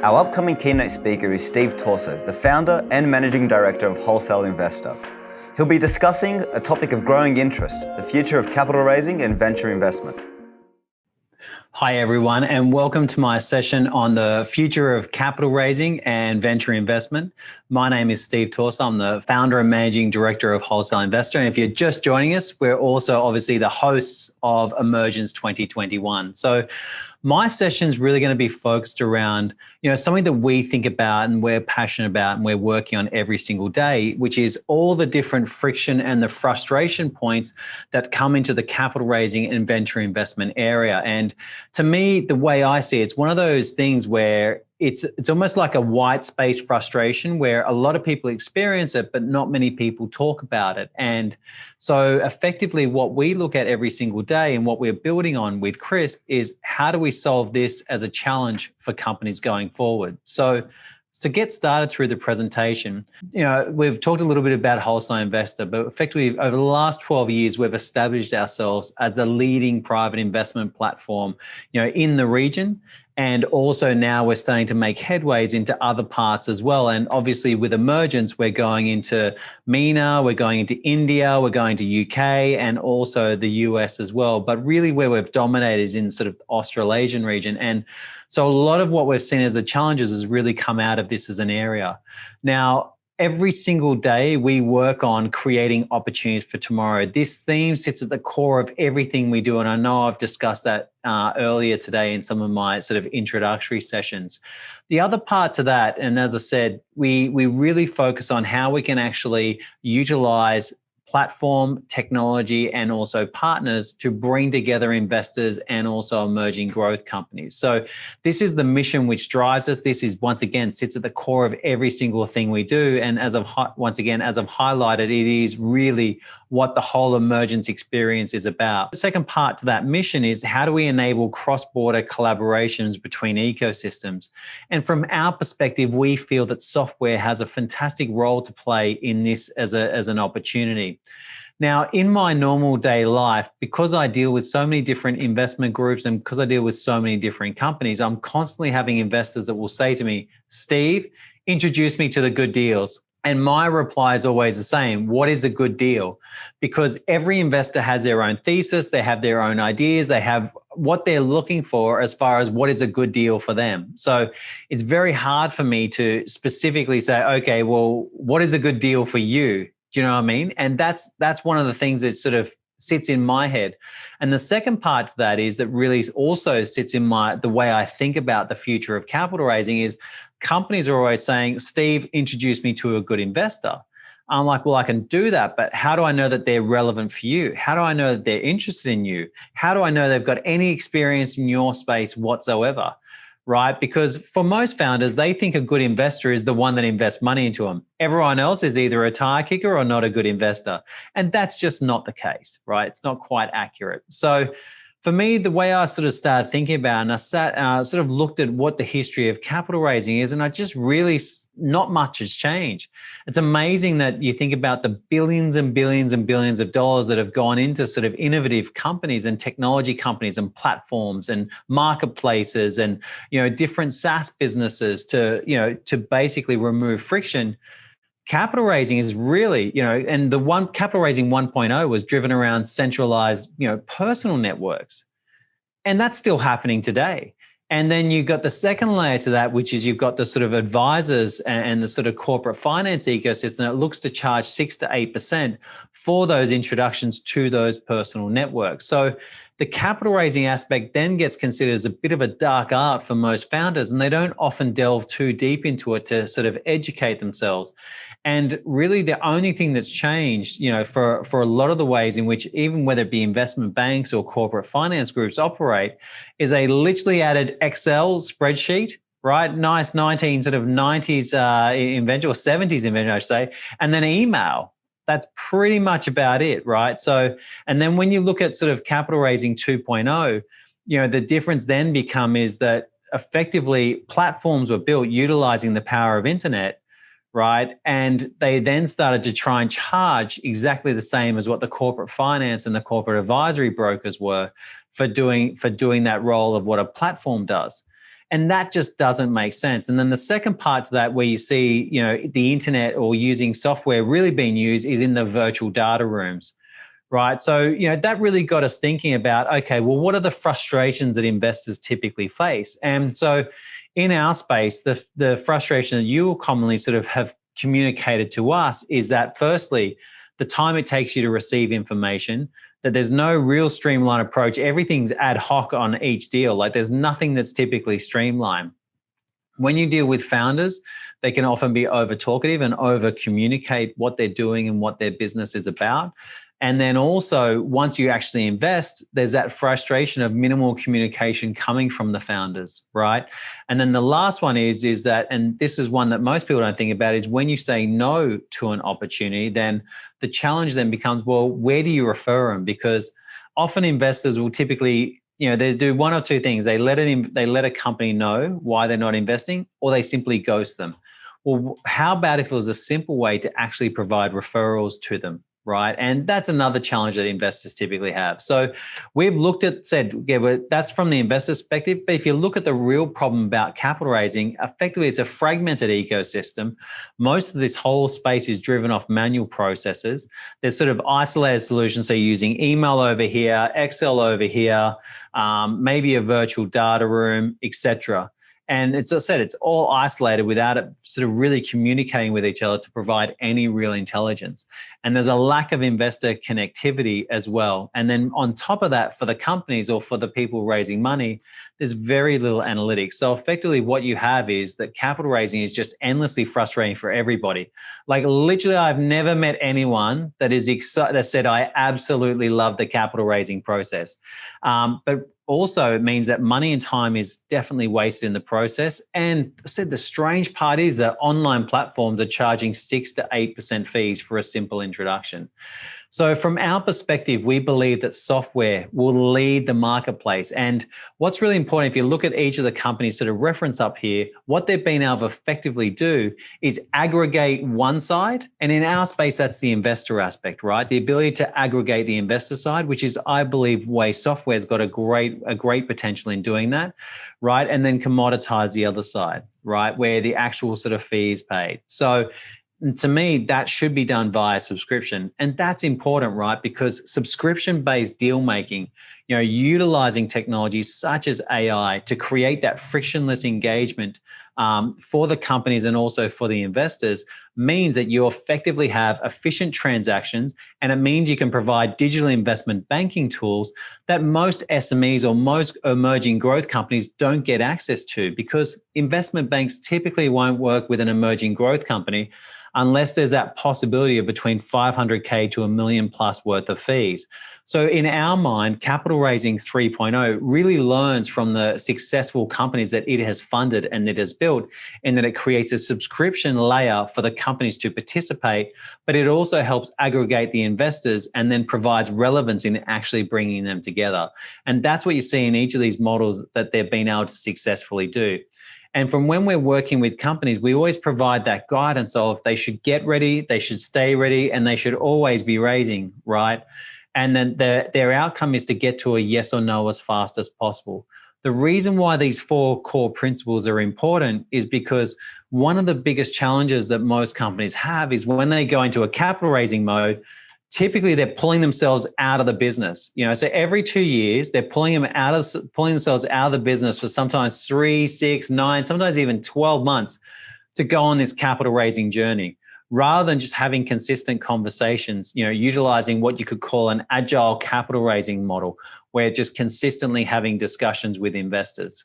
Our upcoming keynote speaker is Steve Torso, the founder and managing director of Wholesale Investor. He'll be discussing a topic of growing interest, the future of capital raising and venture investment. Hi, everyone, and welcome to my session on the future of capital raising and venture investment. My name is Steve Torso. I'm the founder and managing director of Wholesale Investor. And if you're just joining us, we're also obviously the hosts of Emergence 2021. So my session is really going to be focused around, something that we think about and we're passionate about and we're working on every single day, which is all the different friction and the frustration points that come into the capital raising and venture investment area. And to me, the way I see it, it's one of those things where it's almost like a white space frustration where a lot of people experience it, but not many people talk about it. And so effectively what we look at every single day and what we're building on with CRIISP is how do we solve this as a challenge for companies going forward? So to get started through the presentation, we've talked a little bit about Wholesale Investor, but effectively over the last 12 years, we've established ourselves as the leading private investment platform, in the region. And also now we're starting to make headways into other parts as well. And obviously with Emergence, we're going into MENA, we're going into India, we're going to UK and also the US as well. But really where we've dominated is in sort of the Australasian region. And so a lot of what we've seen as the challenges has really come out of this as an area. Now, every single day we work on creating opportunities for tomorrow. This theme sits at the core of everything we do. And I know I've discussed that earlier today in some of my sort of introductory sessions. The other part to that, and as I said, we really focus on how we can actually utilize platform, technology, and also partners to bring together investors and also emerging growth companies. So this is the mission which drives us. This is, once again, sits at the core of every single thing we do. And as I've highlighted, it is really what the whole Emergence experience is about. The second part to that mission is how do we enable cross-border collaborations between ecosystems? And from our perspective, we feel that software has a fantastic role to play in this as an opportunity. Now, in my normal day life, because I deal with so many different investment groups and because I deal with so many different companies, I'm constantly having investors that will say to me, Steve, introduce me to the good deals. And my reply is always the same. What is a good deal? Because every investor has their own thesis. They have their own ideas. They have what they're looking for as far as what is a good deal for them. So it's very hard for me to specifically say, okay, well, what is a good deal for you? Do you know what I mean? And that's one of the things that sort of sits in my head. And the second part to that is that really also sits in the way I think about the future of capital raising is companies are always saying, Steve, introduce me to a good investor. I'm like, well, I can do that, but how do I know that they're relevant for you? How do I know that they're interested in you? How do I know they've got any experience in your space whatsoever? Right? Because for most founders, they think a good investor is the one that invests money into them. Everyone else is either a tire kicker or not a good investor. And that's just not the case, right? It's not quite accurate. So for me, the way I sort of started thinking about it, and I sort of looked at what the history of capital raising is, and I just really, not much has changed. It's amazing that you think about the billions and billions and billions of dollars that have gone into sort of innovative companies and technology companies and platforms and marketplaces and, different SaaS businesses to basically remove friction. Capital raising is really, and capital raising 1.0 was driven around centralized, personal networks. And that's still happening today. And then you've got the second layer to that, which is you've got the sort of advisors and the sort of corporate finance ecosystem that looks to charge 6 to 8% for those introductions to those personal networks. So the capital raising aspect then gets considered as a bit of a dark art for most founders, and they don't often delve too deep into it to sort of educate themselves. And really the only thing that's changed, for a lot of the ways in which even whether it be investment banks or corporate finance groups operate is they literally added Excel spreadsheet, right? Nice 90s inventor or 70s inventor, I should say, and then email. That's pretty much about it, right? So, and then when you look at sort of capital raising 2.0, the difference then is that effectively platforms were built utilizing the power of internet, right? And they then started to try and charge exactly the same as what the corporate finance and the corporate advisory brokers were for doing that role of what a platform does. And that just doesn't make sense. And then the second part to that, where you see, the internet or using software really being used, is in the virtual data rooms, right? So, that really got us thinking about, okay, well, what are the frustrations that investors typically face? And so in our space, the frustration that you will commonly sort of have communicated to us is that, firstly, the time it takes you to receive information, that there's no real streamlined approach. Everything's ad hoc on each deal. Like, there's nothing that's typically streamlined. When you deal with founders, they can often be over talkative and over communicate what they're doing and what their business is about. And then also, once you actually invest, there's that frustration of minimal communication coming from the founders, right? And then the last one is that, and this is one that most people don't think about, is when you say no to an opportunity, then the challenge then becomes, well, where do you refer them? Because often investors will typically, they do one or two things. They let a company know why they're not investing, or they simply ghost them. Well, how about if it was a simple way to actually provide referrals to them? Right. And that's another challenge that investors typically have. So we've said, yeah, that's from the investor perspective. But if you look at the real problem about capital raising, effectively, it's a fragmented ecosystem. Most of this whole space is driven off manual processes. There's sort of isolated solutions. So you're using email over here, Excel over here, maybe a virtual data room, etc. And as I said, it's all isolated without it sort of really communicating with each other to provide any real intelligence. And there's a lack of investor connectivity as well. And then on top of that, for the companies or for the people raising money, there's very little analytics. So effectively what you have is that capital raising is just endlessly frustrating for everybody. Like, literally, I've never met anyone that is excited, that said, I absolutely love the capital raising process. But also, it means that money and time is definitely wasted in the process. And I said the strange part is that online platforms are charging 6 to 8% fees for a simple introduction. So from our perspective, we believe that software will lead the marketplace. And what's really important, if you look at each of the companies sort of referenced up here, what they've been able to effectively do is aggregate one side. And in our space, that's the investor aspect, right? The ability to aggregate the investor side, which is, I believe, way software's got a great potential in doing that, right? And then commoditize the other side, right? Where the actual sort of fee is paid. So to me, that should be done via subscription. And that's important, right? Because subscription-based deal making, utilizing technologies such as AI to create that frictionless engagement for the companies and also for the investors means that you effectively have efficient transactions, and it means you can provide digital investment banking tools that most SMEs or most emerging growth companies don't get access to, because investment banks typically won't work with an emerging growth company unless there's that possibility of between 500K to $1 million plus worth of fees. So in our mind, Capital Raising 3.0 really learns from the successful companies that it has funded and it has built, in that it creates a subscription layer for the companies to participate, but it also helps aggregate the investors and then provides relevance in actually bringing them together. And that's what you see in each of these models that they've been able to successfully do. And from when we're working with companies, we always provide that guidance of they should get ready, they should stay ready, and they should always be raising, right? And then their outcome is to get to a yes or no as fast as possible. The reason why these 4 core principles are important is because one of the biggest challenges that most companies have is when they go into a capital raising mode, typically they're pulling themselves out of the business. So every 2 years, they're pulling themselves out of the business for sometimes 3, 6, 9, sometimes even 12 months to go on this capital raising journey, rather than just having consistent conversations, utilizing what you could call an agile capital raising model, where just consistently having discussions with investors.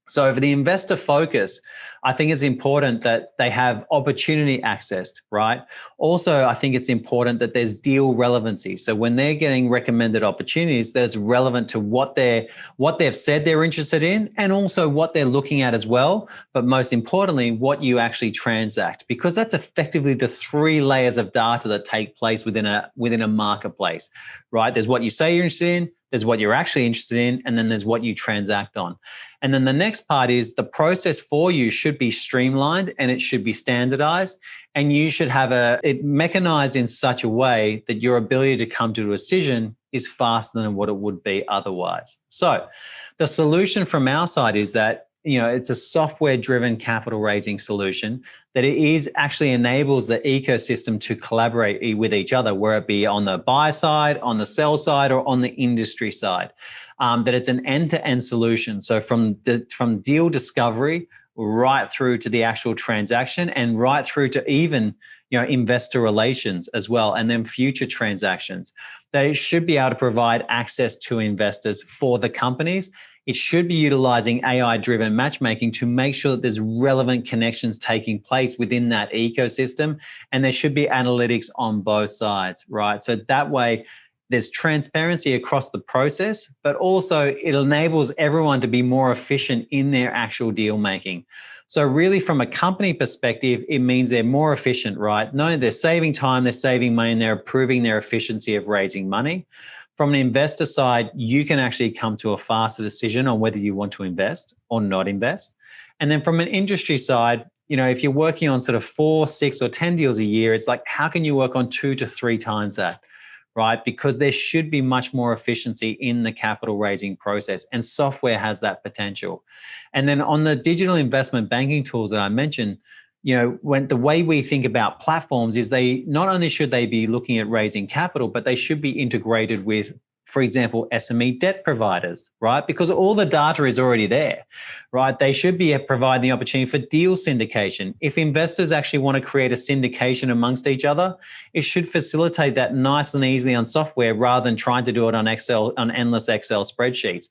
So for the investor focus, I think it's important that they have opportunity accessed, right? Also, I think it's important that there's deal relevancy. So when they're getting recommended opportunities, that's relevant to what they've said they're interested in, and also what they're looking at as well. But most importantly, what you actually transact, because that's effectively the 3 layers of data that take place within a marketplace, right? There's what you say you're interested in, there's what you're actually interested in, and then there's what you transact on. And then the next part is the process for you should be streamlined and it should be standardized, and you should have it mechanized in such a way that your ability to come to a decision is faster than what it would be otherwise. So the solution from our side is that it's a software-driven capital raising solution that it is actually enables the ecosystem to collaborate with each other, where it be on the buy side, on the sell side, or on the industry side. That it's an end-to-end solution. So from deal discovery right through to the actual transaction, and right through to even investor relations as well, and then future transactions, that it should be able to provide access to investors for the companies. It should be utilizing AI-driven matchmaking to make sure that there's relevant connections taking place within that ecosystem, and there should be analytics on both sides, right? So that way, there's transparency across the process, but also it enables everyone to be more efficient in their actual deal making. So really, from a company perspective, it means they're more efficient, right? No, they're saving time, they're saving money, and they're improving their efficiency of raising money. From an investor side, you can actually come to a faster decision on whether you want to invest or not invest. And then from an industry side, if you're working on sort of 4, 6, or 10 deals a year, it's like, how can you work on 2 to 3 times that? Right? Because there should be much more efficiency in the capital raising process, and software has that potential. And then on the digital investment banking tools that I mentioned, when the way we think about platforms is they not only should they be looking at raising capital, but they should be integrated with, for example, SME debt providers, right? Because all the data is already there, right? They should be providing the opportunity for deal syndication. If investors actually want to create a syndication amongst each other, it should facilitate that nice and easily on software rather than trying to do it on endless Excel spreadsheets.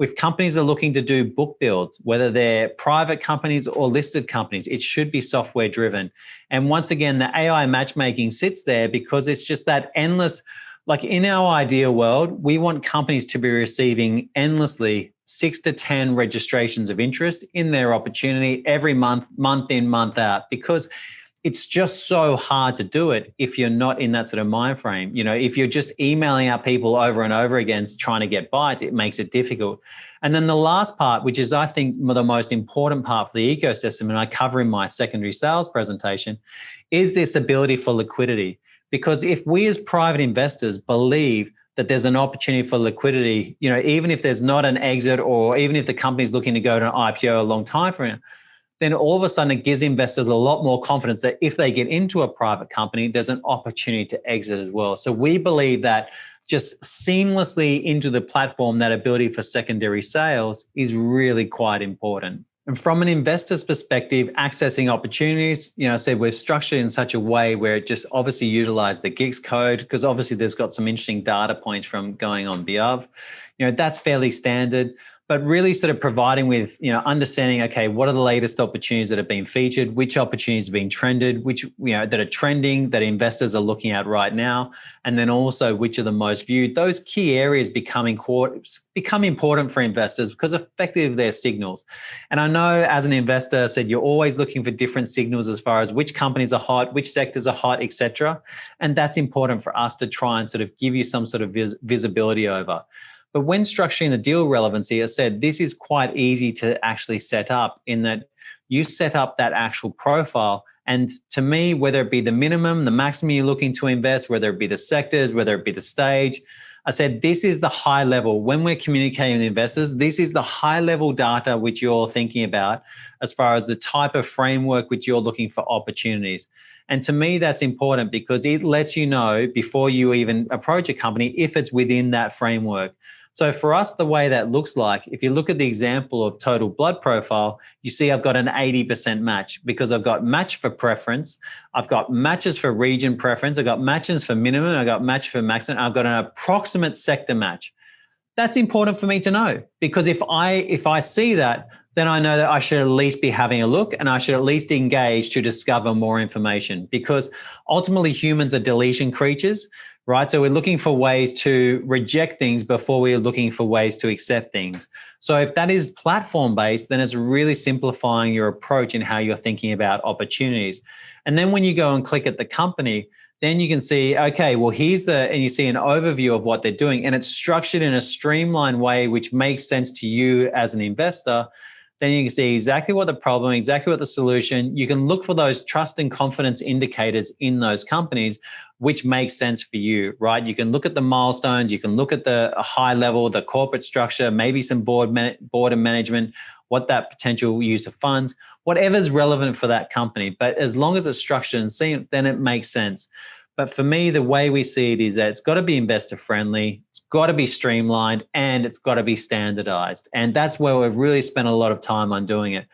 If companies are looking to do book builds, whether they're private companies or listed companies, it should be software driven. And once again, the AI matchmaking sits there because it's just that endless. Like in our ideal world, we want companies to be receiving endlessly 6 to 10 registrations of interest in their opportunity every month, month in, month out, because it's just so hard to do it if you're not in that sort of mind frame. If you're just emailing out people over and over again trying to get bites, it makes it difficult. And then the last part, which is I think the most important part for the ecosystem, and I cover in my secondary sales presentation, is this ability for liquidity. Because if we as private investors believe that there's an opportunity for liquidity, even if there's not an exit, or even if the company's looking to go to an IPO a long time from it, then all of a sudden it gives investors a lot more confidence that if they get into a private company, there's an opportunity to exit as well. So we believe that just seamlessly into the platform, that ability for secondary sales is really quite important. And from an investor's perspective, accessing opportunities, I said we're structured in such a way where it just obviously utilize the GICS code, because obviously there's got some interesting data points from going on above. That's fairly standard. But really sort of providing with, understanding, okay, what are the latest opportunities that have been featured, which opportunities have been trended, which, that are trending, that investors are looking at right now, and then also which are the most viewed. Those key areas become important for investors because effectively they're signals. And I know as an investor, I said you're always looking for different signals as far as which companies are hot, which sectors are hot, etc. And that's important for us to try and sort of give you some sort of visibility over. But when structuring the deal relevancy, I said this is quite easy to actually set up, in that you set up that actual profile. And to me, whether it be the minimum, the maximum you're looking to invest, whether it be the sectors, whether it be the stage, I said this is the high level. When we're communicating with investors, this is the high level data which you're thinking about as far as the type of framework which you're looking for opportunities. And to me, that's important because it lets you know before you even approach a company if it's within that framework. So for us, the way that looks like, if you look at the example of total blood profile, you see I've got an 80% match because I've got match for preference, I've got matches for region preference, I've got matches for minimum, I've got match for maximum, I've got an approximate sector match. That's important for me to know, because if I see that, then I know that I should at least be having a look, and I should at least engage to discover more information, because ultimately humans are deletion creatures, right? So we're looking for ways to reject things before we're looking for ways to accept things. So if that is platform-based, then it's really simplifying your approach in how you're thinking about opportunities. And then when you go and click at the company, then you can see, okay, well, and you see an overview of what they're doing, and it's structured in a streamlined way, which makes sense to you as an investor. then you can see exactly what the problem, exactly what the solution. You can look for those trust and confidence indicators in those companies, which makes sense for you, right? You can look at the milestones, you can look at the high level, the corporate structure, maybe some board and management, what that potential use of funds, whatever's relevant for that company. But as long as it's structured and seen, then it makes sense. But for me, the way we see it is that it's got to be investor friendly, it's got to be streamlined, and it's got to be standardized. And that's where we've really spent a lot of time on doing it.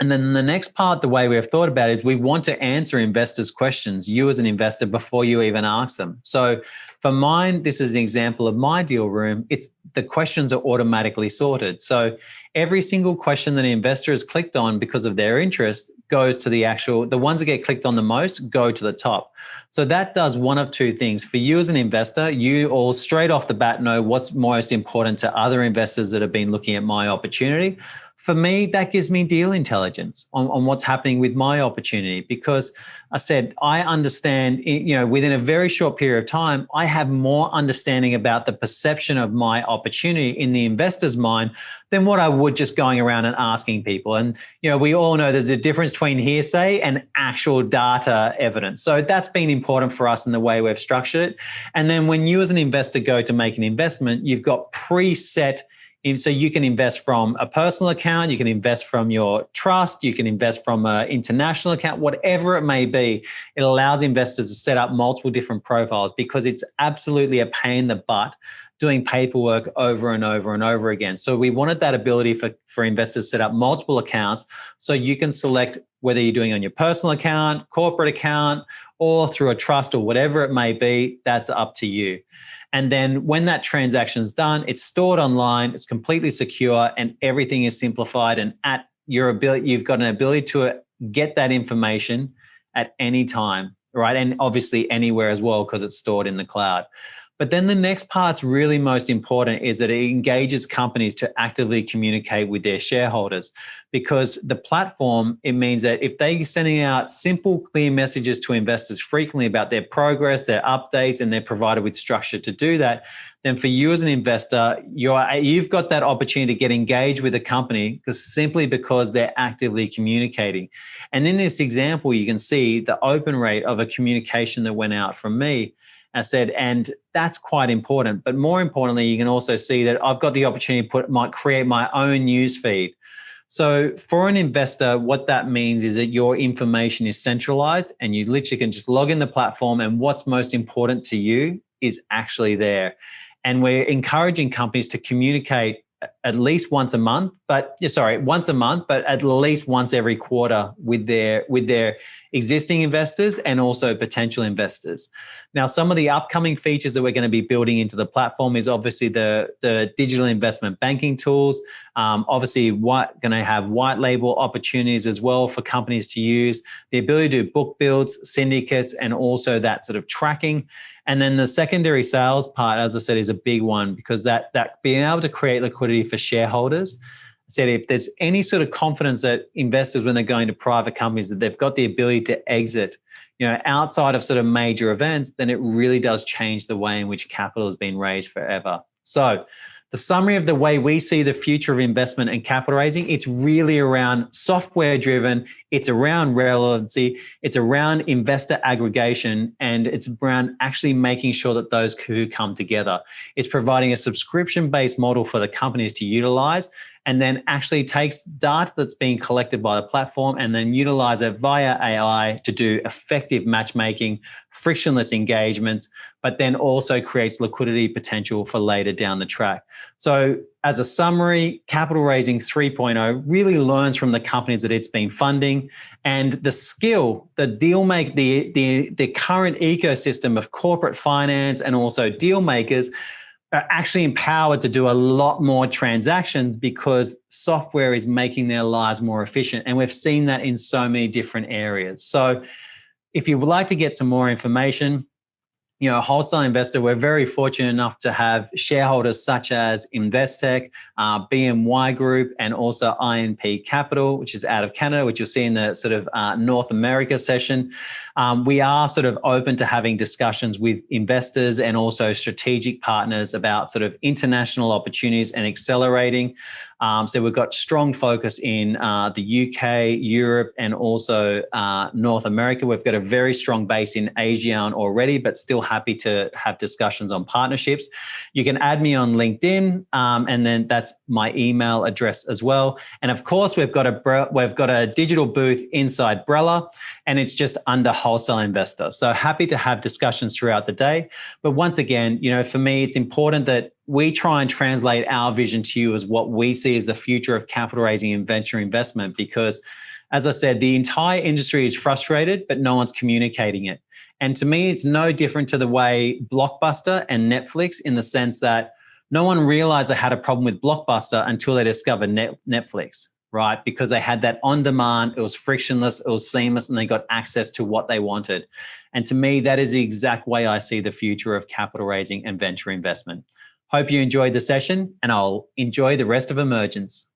And then the next part, the way we've thought about it is we want to answer investors' questions, you as an investor, before you even ask them. So for mine, this is an example of my deal room. It's the questions are automatically sorted. So every single question that an investor has clicked on because of their interest goes to the ones that get clicked on the most go to the top. So that does one of two things. For you as an investor, you all straight off the bat know what's most important to other investors that have been looking at my opportunity. For me, that gives me deal intelligence on what's happening with my opportunity, because I understand, within a very short period of time, I have more understanding about the perception of my opportunity in the investor's mind than what I would just going around and asking people. And, we all know there's a difference between hearsay and actual data evidence. So that's been important for us in the way we've structured it. And then when you as an investor go to make an investment, you've got preset. So you can invest from a personal account, you can invest from your trust, you can invest from an international account, whatever it may be. It allows investors to set up multiple different profiles, because it's absolutely a pain in the butt doing paperwork over and over and over again. So we wanted that ability for investors to set up multiple accounts, so you can select whether you're doing on your personal account, corporate account, or through a trust or whatever it may be. That's up to you. And then when that transaction is done, it's stored online, it's completely secure, and everything is simplified. And at your ability, you've got an ability to get that information at any time, right? And obviously anywhere as well, because it's stored in the cloud. But then the next part's really most important, is that it engages companies to actively communicate with their shareholders, because the platform, it means that if they're sending out simple, clear messages to investors frequently about their progress, their updates, and they're provided with structure to do that, then for you as an investor, you've got that opportunity to get engaged with a company simply because they're actively communicating. And in this example, you can see the open rate of a communication that went out from me. And that's quite important. But more importantly, you can also see that I've got the opportunity to create my own news feed. So for an investor, what that means is that your information is centralized, and you literally can just log in the platform, and what's most important to you is actually there. And we're encouraging companies to communicate at least once a month, but at least once every quarter with their existing investors and also potential investors. Now, some of the upcoming features that we're going to be building into the platform is obviously the digital investment banking tools. Obviously, going to have white label opportunities as well for companies to use, the ability to do book builds, syndicates, and also that sort of tracking. And then the secondary sales part, as I said, is a big one, because that being able to create liquidity for shareholders. I said, if there's any sort of confidence that investors, when they're going to private companies, that they've got the ability to exit, outside of sort of major events, then it really does change the way in which capital has been raised forever. So the summary of the way we see the future of investment and capital raising, it's really around software driven, it's around relevancy, it's around investor aggregation, and it's around actually making sure that those two come together. It's providing a subscription-based model for the companies to utilize, and then actually takes data that's being collected by the platform and then utilize it via AI to do effective matchmaking, frictionless engagements, but then also creates liquidity potential for later down the track. So as a summary, Capital Raising 3.0 really learns from the companies that it's been funding, and the skill, the current ecosystem of corporate finance and also deal makers are actually empowered to do a lot more transactions, because software is making their lives more efficient. And we've seen that in so many different areas. So if you would like to get some more information, Wholesale Investor, we're very fortunate enough to have shareholders such as Investec, BMY Group, and also INP Capital, which is out of Canada, which you'll see in the sort of North America session. We are sort of open to having discussions with investors and also strategic partners about sort of international opportunities and accelerating. So we've got strong focus in the UK, Europe, and also North America. We've got a very strong base in Asia already, but still happy to have discussions on partnerships. You can add me on LinkedIn, and then that's my email address as well. And of course, we've got a digital booth inside Brella, and it's just under Wholesale Investor. So happy to have discussions throughout the day. But once again, for me, it's important that we try and translate our vision to you as what we see as the future of capital raising and venture investment, because as I said, the entire industry is frustrated, but no one's communicating it. And to me, it's no different to the way Blockbuster and Netflix, in the sense that no one realized they had a problem with Blockbuster until they discovered Netflix, right? Because they had that on demand, it was frictionless, it was seamless, and they got access to what they wanted. And to me, that is the exact way I see the future of capital raising and venture investment. Hope you enjoyed the session, and I'll enjoy the rest of Emergence.